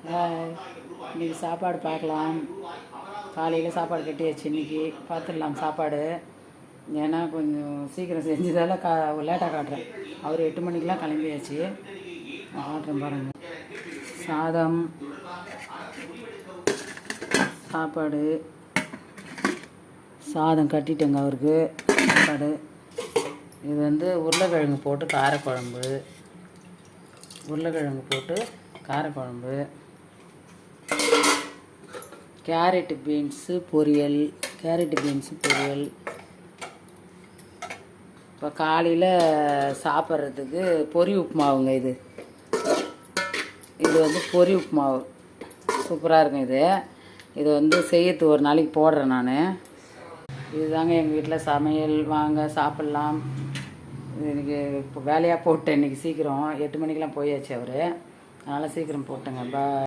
இன்றைக்கி சாப்பாடு பார்க்கலாம். காலையில் சாப்பாடு கட்டியாச்சு. இன்றைக்கி பார்த்துடலாம் சாப்பாடு. ஏன்னா கொஞ்சம் சீக்கிரம் செஞ்சதால் லேட்டாக காட்டுறேன். அவர் 8 மணிக்கெலாம் கிளம்பியாச்சு. காட்டுறேன் பாருங்கள். சாதம், சாப்பாடு, சாதம் கட்டிட்டேங்க அவருக்கு சாப்பாடு. இது உருளைக்கிழங்கு போட்டு காரக்குழம்பு, உருளைக்கிழங்கு போட்டு காரக்குழம்பு, கேரட்டு பீன்ஸு பொரியல். இப்போ காலையில் சாப்பிட்றதுக்கு பொரி உப்புமாவுங்க. இது பொரி உப்புமாவு சூப்பராக இருக்கும். இது செய்யறது ஒரு நாளைக்கு போடுறேன் நான். இதுதாங்க எங்கள் வீட்டில் சமையல். வாங்க சாப்பிட்லாம். இன்றைக்கி இப்போ வேலையாக போட்டேன். இன்றைக்கி சீக்கிரம் 8 மணிக்கெலாம் போயாச்சு அவர். அதனால் சீக்கிரம் போட்டேங்க.